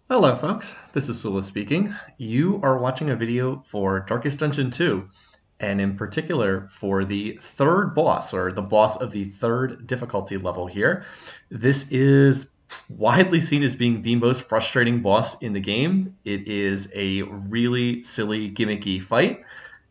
Hello folks, this is Sula speaking. You are watching a video for Darkest Dungeon 2, and in particular for the third boss, or the boss of the third difficulty level here. This is widely seen as being the most frustrating boss in the game. It is a really silly, gimmicky fight,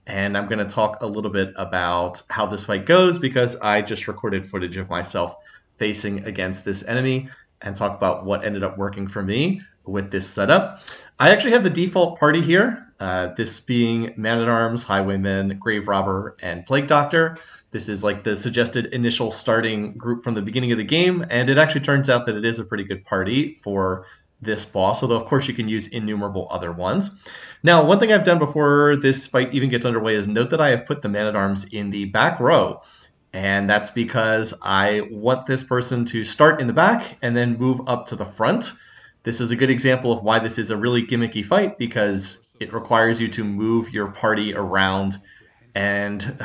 and I'm going to talk a little bit about how this fight goes because I just recorded footage of myself facing against this enemy and talk about what ended up working for me with this setup. I actually have the default party here, this being Man-at-Arms, Highwayman, Grave Robber, and Plague Doctor. This is like the suggested initial starting group from the beginning of the game, and it actually turns out that it is a pretty good party for this boss, although of course you can use innumerable other ones. Now, one thing I've done before this fight even gets underway is note that I have put the Man-at-Arms in the back row. And that's because I want this person to start in the back and then move up to the front. This is a good example of why this is a really gimmicky fight because it requires you to move your party around and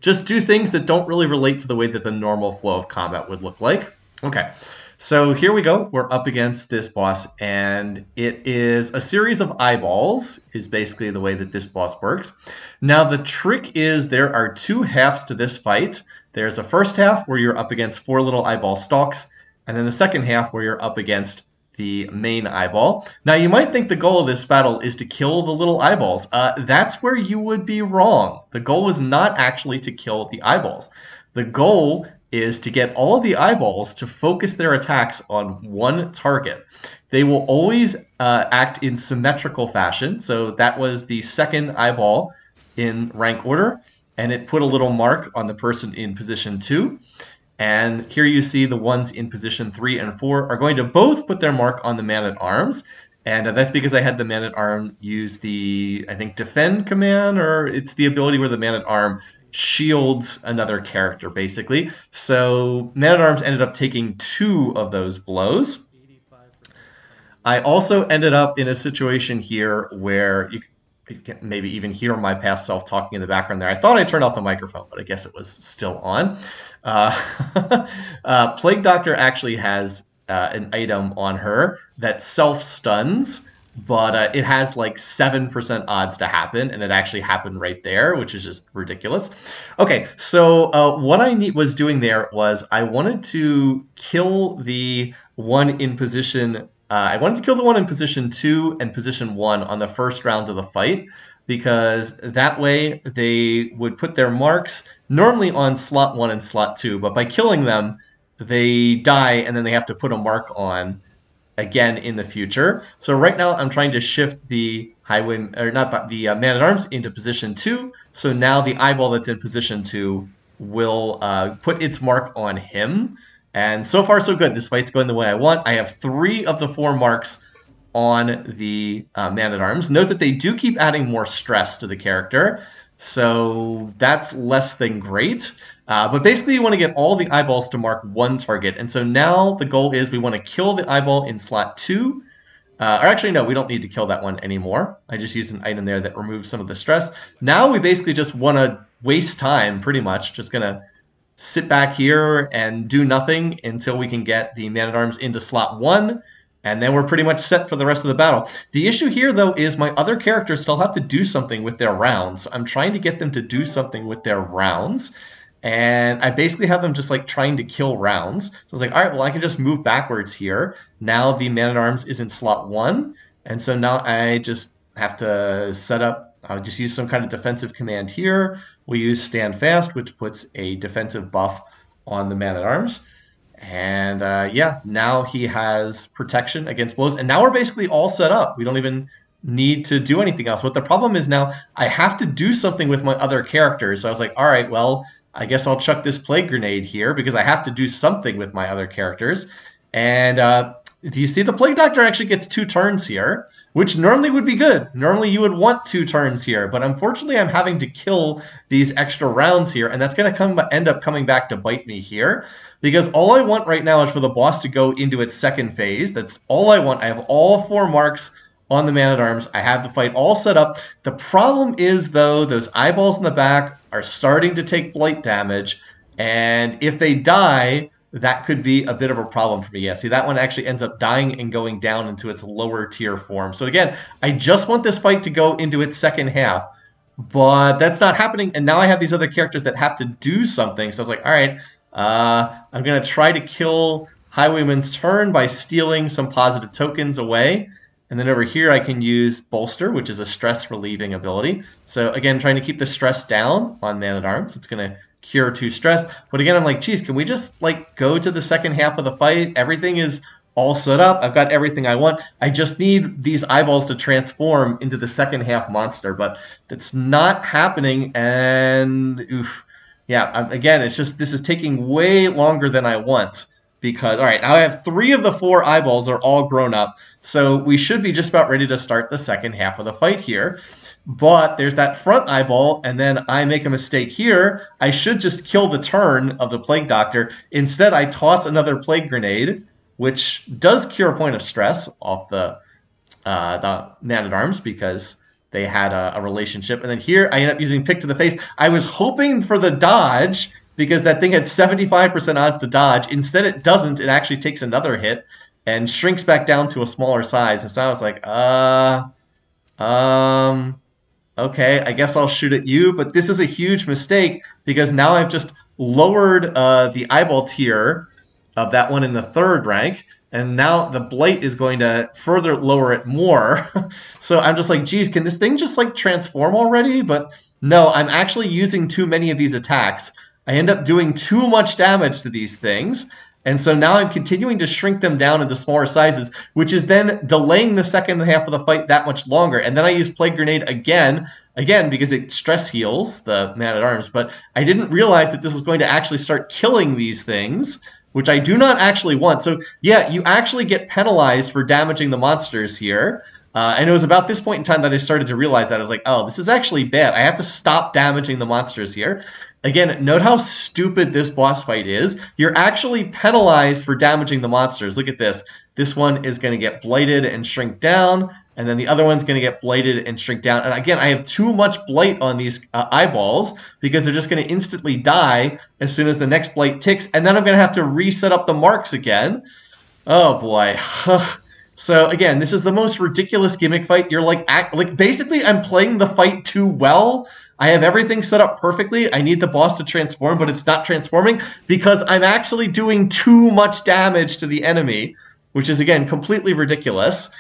just do things that don't really relate to the way that the normal flow of combat would look like. Okay, so here we go. We're up against this boss, and it is a series of eyeballs is basically the way that this boss works. Now, the trick is there are two halves to this fight. There's a first half where you're up against four little eyeball stalks, and then the second half where you're up against the main eyeball. Now, you might think the goal of this battle is to kill the little eyeballs. That's where you would be wrong. The goal is not actually to kill the eyeballs. The goal is to get all of the eyeballs to focus their attacks on one target. They will always act in symmetrical fashion. So that was the second eyeball in rank order, and it put a little mark on the person in position 2. And here you see the ones in position 3 and 4 are going to both put their mark on the Man-at-Arms. And that's because I had the Man-at-Arm use the, I think, defend command, or it's the ability where the Man-at-Arm shields another character, basically. So Man-at-Arms ended up taking 2 of those blows. I also ended up in a situation here where you can maybe even hear my past self talking in the background there. I thought I turned off the microphone, but I guess it was still on. Plague Doctor actually has an item on her that self-stuns, but it has like 7% odds to happen, and it actually happened right there, which is just ridiculous. Okay, so what I was doing there was I wanted to kill the one in position I wanted to kill the one in position 2 and position 1 on the first round of the fight because that way they would put their marks normally on slot 1 and slot 2, but by killing them, they die and then they have to put a mark on again in the future. So right now I'm trying to shift the the Man-at-Arms into position 2. So now the eyeball that's in position 2 will put its mark on him. And so far, so good. This fight's going the way I want. I have 3 of the 4 marks on the Man-at-Arms. Note that they do keep adding more stress to the character, so that's less than great. But basically, you want to get all the eyeballs to mark one target. And so now the goal is we want to kill the eyeball in slot 2. Or actually, no, we don't need to kill that one anymore. I just used an item there that removes some of the stress. Now we basically just want to waste time, pretty much. Just going to sit back here and do nothing until we can get the Man-at-Arms into slot 1, and then we're pretty much set for the rest of the battle. The issue here, though, is my other characters still have to do something with their rounds. I'm trying to get them to do something with their rounds, and I basically have them just like trying to kill rounds. So I was like, all right, well, I can just move backwards here. Now the Man-at-Arms is in slot 1, and so now I just have to set up I'll just use some kind of defensive command here. We use stand fast, which puts a defensive buff on the Man-at-Arms. And yeah, now he has protection against blows. And now we're basically all set up. We don't even need to do anything else. What the problem is now, I have to do something with my other characters. So I was like, all right, well, I guess I'll chuck this plague grenade here because I have to do something with my other characters. And do you see the Plague Doctor actually gets 2 turns here, which normally would be good. Normally you would want 2 turns here, but unfortunately I'm having to kill these extra rounds here, and that's going to end up coming back to bite me here, because all I want right now is for the boss to go into its second phase. That's all I want. I have all 4 marks on the Man-at-Arms. I have the fight all set up. The problem is, though, those eyeballs in the back are starting to take blight damage, and if they die, that could be a bit of a problem for me. Yeah, see, that one actually ends up dying and going down into its lower tier form. So again, I just want this fight to go into its second half, but that's not happening. And now I have these other characters that have to do something. So I was like, all right, I'm going to try to kill Highwayman's turn by stealing some positive tokens away. And then over here, I can use Bolster, which is a stress relieving ability. So again, trying to keep the stress down on Man-at-Arms. It's going to cure 2 stress. But again, I'm like, geez, can we just like go to the second half of the fight? Everything is all set up. I've got everything I want. I just need these eyeballs to transform into the second half monster, but that's not happening. And oof, yeah, again, it's just this is taking way longer than I want because all right, now I have 3 of the 4 eyeballs are all grown up, so we should be just about ready to start the second half of the fight here. But there's that front eyeball, and then I make a mistake here. I should just kill the turn of the Plague Doctor. Instead, I toss another Plague Grenade, which does cure a point of stress off the Man-at-Arms because they had a relationship. And then here, I end up using Pick to the Face. I was hoping for the dodge because that thing had 75% odds to dodge. Instead, it doesn't. It actually takes another hit and shrinks back down to a smaller size. And so I was like, okay, I guess I'll shoot at you, but this is a huge mistake because now I've just lowered the eyeball tier of that one in the 3rd rank, and now the blight is going to further lower it more. So I'm just like, geez, can this thing just like transform already? But no, I'm actually using too many of these attacks. I end up doing too much damage to these things. And so now I'm continuing to shrink them down into smaller sizes, which is then delaying the second half of the fight that much longer. And then I use Plague Grenade again, because it stress heals the Man-at-Arms. But I didn't realize that this was going to actually start killing these things, which I do not actually want. So yeah, you actually get penalized for damaging the monsters here. And it was about this point in time that I started to realize that. I was like, oh, this is actually bad. I have to stop damaging the monsters here. Again, note how stupid this boss fight is. You're actually penalized for damaging the monsters. Look at this. This one is going to get blighted and shrink down, and then the other one's going to get blighted and shrink down. And again, I have too much blight on these eyeballs because they're just going to instantly die as soon as the next blight ticks, and then I'm going to have to reset up the marks again. Oh boy. So again, this is the most ridiculous gimmick fight. You're like basically I'm playing the fight too well. I have everything set up perfectly. I need the boss to transform, but it's not transforming because I'm actually doing too much damage to the enemy, which is again completely ridiculous.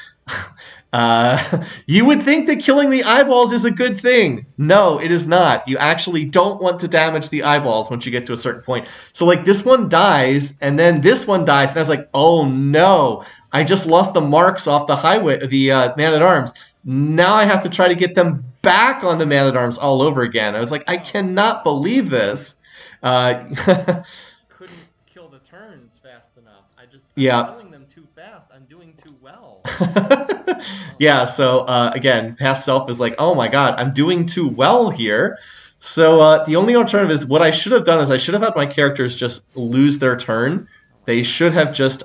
You would think that killing the eyeballs is a good thing. No, it is not. You actually don't want to damage the eyeballs once you get to a certain point. So like this one dies, and then this one dies, and I was like, oh no, I just lost the marks off the Man-at-Arms. Now I have to try to get them back on the Man-at-Arms all over again. I was like, I cannot believe this. Couldn't kill the turns fast enough. I'm killing them too fast. I'm doing too well. Yeah, so again, past self is like, oh my god, I'm doing too well here. So the only alternative is what I should have done is I should have had my characters just lose their turn. They should have just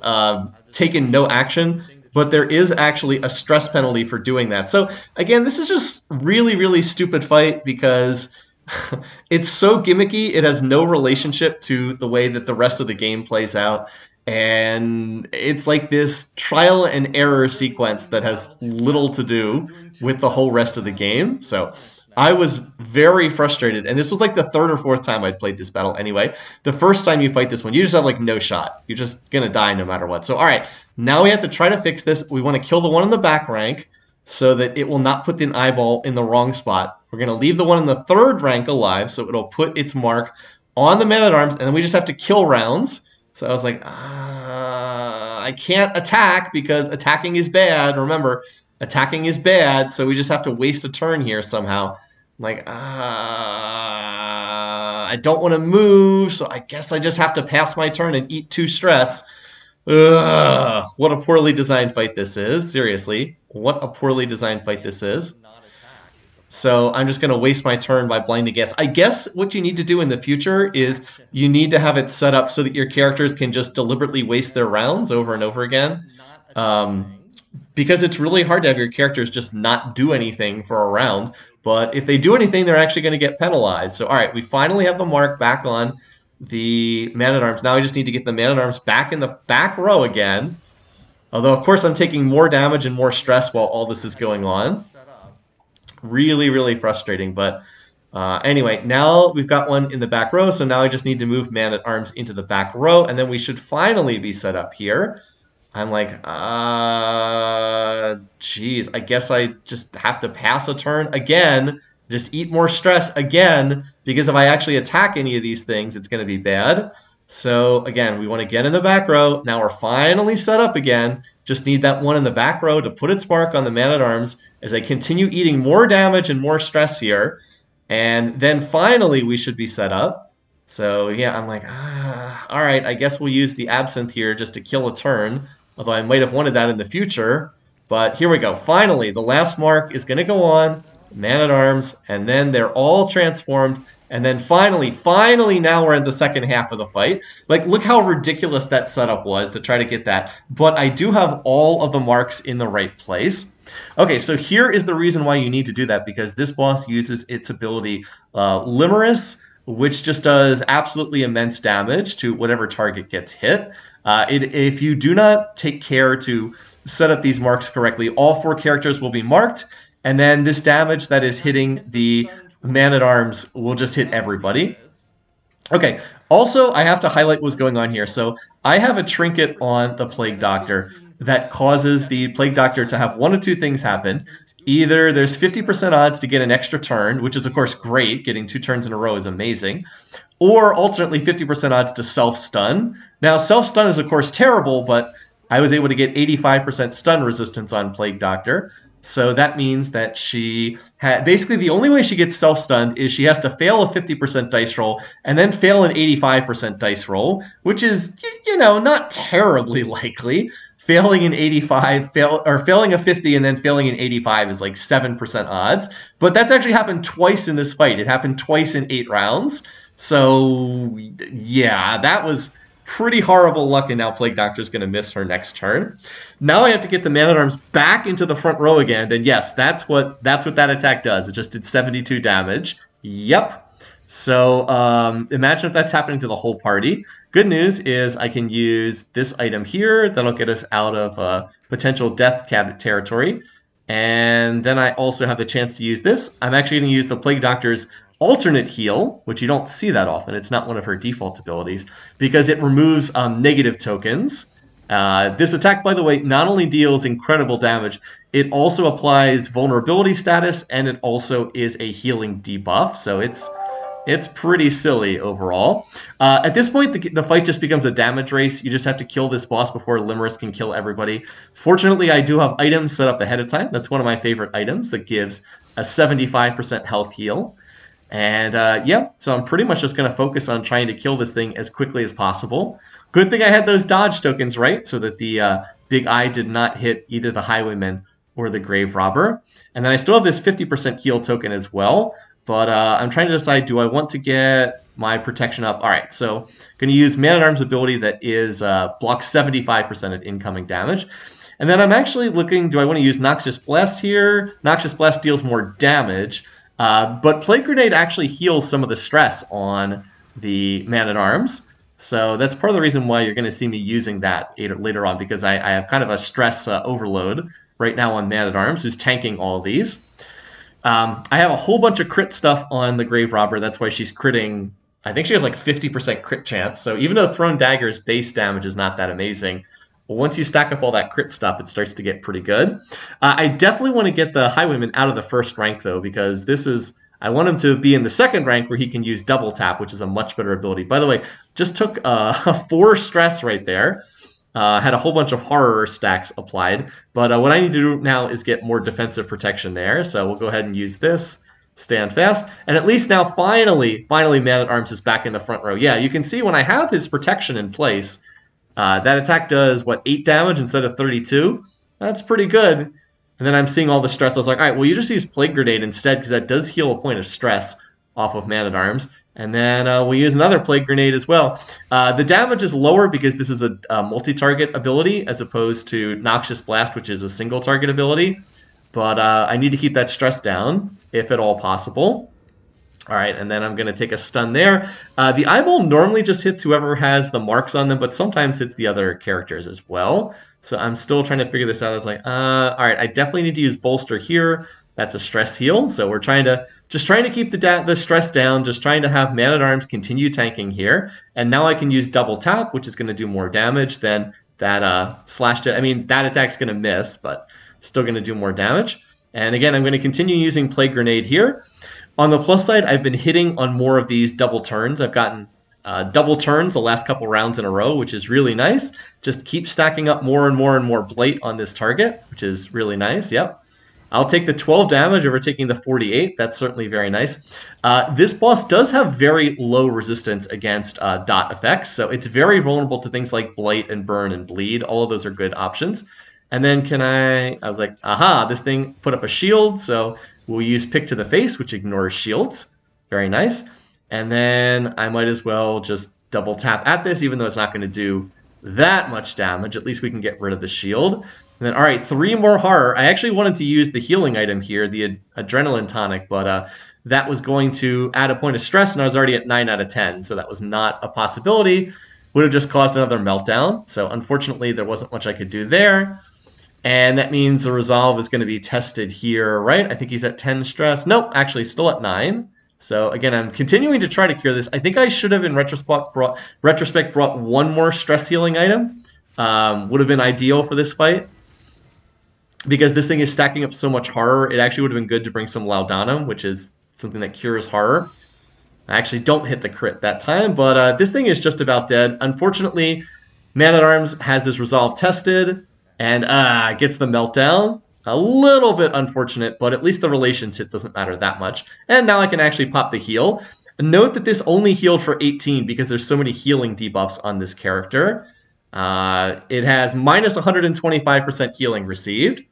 taken no action, but there is actually a stress penalty for doing that. So again, this is just really, really stupid fight because it's so gimmicky. It has no relationship to the way that the rest of the game plays out. And it's like this trial and error sequence that has little to do with the whole rest of the game. So I was very frustrated. And this was like the 3rd or 4th time I'd played this battle anyway. The first time you fight this one, you just have like no shot. You're just going to die no matter what. So, all right, now we have to try to fix this. We want to kill the one in the back rank so that it will not put the eyeball in the wrong spot. We're going to leave the one in the 3rd rank alive so it'll put its mark on the Man-at-Arms. And then we just have to kill rounds. So I was like, I can't attack because attacking is bad. Remember, attacking is bad, so we just have to waste a turn here somehow. I'm like, I don't want to move, so I guess I just have to pass my turn and eat 2 stress. What a poorly designed fight this is. Seriously, what a poorly designed fight this is. So I'm just going to waste my turn by blinding guess. I guess what you need to do in the future is you need to have it set up so that your characters can just deliberately waste their rounds over and over again. Because it's really hard to have your characters just not do anything for a round. But if they do anything, they're actually going to get penalized. So, all right, we finally have the mark back on the Man-at-Arms. Now I just need to get the Man-at-Arms back in the back row again. Although, of course, I'm taking more damage and more stress while all this is going on. Really, really frustrating. But anyway, now we've got one in the back row, so now I just need to move Man-at-Arms into the back row, and then we should finally be set up here. I'm like, geez, I guess I just have to pass a turn again, just eat more stress again, because if I actually attack any of these things, it's going to be bad. So again, we want to get in the back row. Now we're finally set up again. Just need that one in the back row to put its mark on the Man-at-Arms as I continue eating more damage and more stress here. And then finally we should be set up. So yeah, I'm like, all right, I guess we'll use the Absinthe here just to kill a turn. Although I might have wanted that in the future. But here we go. Finally, the last mark is going to go on. Man-at-Arms. And then they're all transformed. And then finally, now we're in the second half of the fight. Like, look how ridiculous that setup was to try to get that. But I do have all of the marks in the right place. Okay, so here is the reason why you need to do that, because this boss uses its ability Limerus, which just does absolutely immense damage to whatever target gets hit. If you do not take care to set up these marks correctly, all 4 characters will be marked, and then this damage that is hitting the Man-at-Arms will just hit everybody. Okay, also I have to highlight what's going on here. So I have a trinket on the Plague Doctor that causes the Plague Doctor to have one of two things happen. Either there's 50% odds to get an extra turn, which is of course great, getting 2 turns in a row is amazing, or alternately 50% odds to self-stun. Now self-stun is of course terrible, but I was able to get 85% stun resistance on Plague Doctor. So that means that she basically the only way she gets self-stunned is she has to fail a 50% dice roll and then fail an 85% dice roll, which is, you know, not terribly likely. Failing an 85, failing a 50 and then failing an 85 is like 7% odds. But that's actually happened twice in this fight. It happened twice in 8 rounds. So yeah, that was pretty horrible luck, and now Plague Doctor's going to miss her next turn. Now I have to get the Man-at-Arms back into the front row again, and yes, that's what that attack does. It just did 72 damage. Yep. So imagine if that's happening to the whole party. Good news is I can use this item here. That'll get us out of potential death territory. And then I also have the chance to use this. I'm actually going to use the Plague Doctor's alternate heal, which you don't see that often. It's not one of her default abilities, because it removes negative tokens. This attack, by the way, not only deals incredible damage, it also applies vulnerability status, and it also is a healing debuff, so it's pretty silly overall. At this point, the fight just becomes a damage race. You just have to kill this boss before Limerus can kill everybody. Fortunately, I do have items set up ahead of time. That's one of my favorite items that gives a 75% health heal. And yeah, so I'm pretty much just going to focus on trying to kill this thing as quickly as possible. Good thing I had those dodge tokens, right? So that the big eye did not hit either the Highwayman or the Grave Robber. And then I still have this 50% heal token as well. But I'm trying to decide, do I want to get my protection up? All right, so I'm going to use Man-at-Arms ability that is blocks 75% of incoming damage. And then I'm actually looking, do I want to use Noxious Blast here? Noxious Blast deals more damage. But Plague Grenade actually heals some of the stress on the Man-at-Arms. So that's part of the reason why you're going to see me using that later on, because I have kind of a stress overload right now on Man-at-Arms, who's tanking all of these. I have a whole bunch of crit stuff on the Grave Robber. That's why she's critting. I think she has like 50% crit chance. So even though Thrown Dagger's base damage is not that amazing, once you stack up all that crit stuff, it starts to get pretty good. I definitely want to get the Highwayman out of the first rank, though, because I want him to be in the second rank where he can use Double Tap, which is a much better ability. By the way, just took a 4 stress right there. Had a whole bunch of horror stacks applied. But what I need to do now is get more defensive protection there. So we'll go ahead and use this. Stand fast. And at least now, finally, Man-at-Arms is back in the front row. Yeah, you can see when I have his protection in place, that attack does, 8 damage instead of 32? That's pretty good. And then I'm seeing all the stress. I was like, all right, well, you just use Plague Grenade instead, because that does heal a point of stress off of Man-at-Arms. And then we'll use another Plague Grenade as well. The damage is lower because this is a multi-target ability as opposed to Noxious Blast, which is a single-target ability. But I need to keep that stress down, if at all possible. All right, and then I'm going to take a stun there. The eyeball normally just hits whoever has the marks on them, but sometimes hits the other characters as well. So I'm still trying to figure this out. I was like, all right, I definitely need to use bolster here. That's a stress heal. So we're trying to keep the stress down, just trying to have Man-at-Arms continue tanking here. And now I can use double tap, which is going to do more damage than that slash. I mean, that attack's going to miss, but still going to do more damage. And again, I'm going to continue using Plague Grenade here. On the plus side, I've been hitting on more of these double turns. I've gotten double turns the last couple rounds in a row, which is really nice. Just keep stacking up more and more and more blight on this target, which is really nice. Yep. I'll take the 12 damage over taking the 48. That's certainly very nice. This boss does have very low resistance against dot effects, so it's very vulnerable to things like blight and burn and bleed. All of those are good options. And then I was like, aha, this thing put up a shield, so we'll use Pick to the Face, which ignores shields. Very nice. And then I might as well just double tap at this, even though it's not going to do that much damage. At least we can get rid of the shield. And then, all right, 3 more horror. I actually wanted to use the healing item here, the adrenaline tonic, but that was going to add a point of stress, and I was already at 9 out of 10, so that was not a possibility. Would have just caused another meltdown. So unfortunately, there wasn't much I could do there. And that means the resolve is going to be tested here, right? I think he's at 10 stress. Nope, actually still at 9. So again, I'm continuing to try to cure this. I think I should have, in retrospect, brought one more stress healing item. Would have been ideal for this fight. Because this thing is stacking up so much horror, it actually would have been good to bring some Laudanum, which is something that cures horror. I actually don't hit the crit that time, but this thing is just about dead. Unfortunately, Man-at-Arms has his resolve tested, and gets the meltdown. A little bit unfortunate, but at least the relations hit doesn't matter that much. And now I can actually pop the heal. Note that this only healed for 18 because there's so many healing debuffs on this character. It has minus 125% healing received.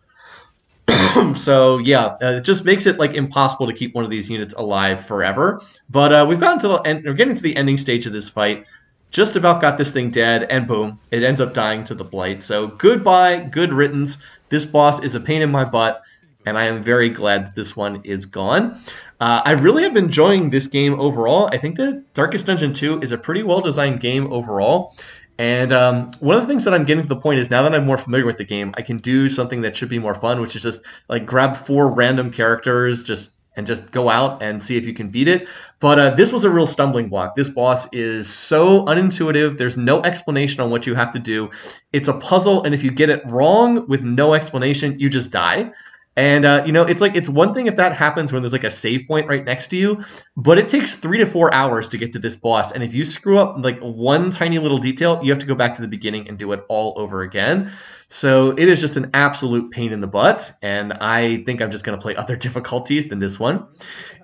So yeah, it just makes it like impossible to keep one of these units alive forever. But we've gotten to the end. We're getting to the ending stage of this fight. Just about got this thing dead, and boom, it ends up dying to the blight. So goodbye, good riddance. This boss is a pain in my butt, and I am very glad that this one is gone. I really have been enjoying this game overall. I think that Darkest Dungeon 2 is a pretty well-designed game overall. And one of the things that I'm getting to the point is now that I'm more familiar with the game, I can do something that should be more fun, which is just like grab 4 random characters and just go out and see if you can beat it. But this was a real stumbling block. This boss is so unintuitive. There's no explanation on what you have to do. It's a puzzle, and if you get it wrong with no explanation, you just die. And, it's one thing if that happens when there's like a save point right next to you, but it takes 3 to 4 hours to get to this boss. And if you screw up like one tiny little detail, you have to go back to the beginning and do it all over again. So it is just an absolute pain in the butt. And I think I'm just going to play other difficulties than this one.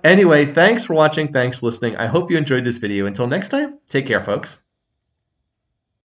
Anyway, thanks for watching. Thanks for listening. I hope you enjoyed this video. Until next time, take care, folks.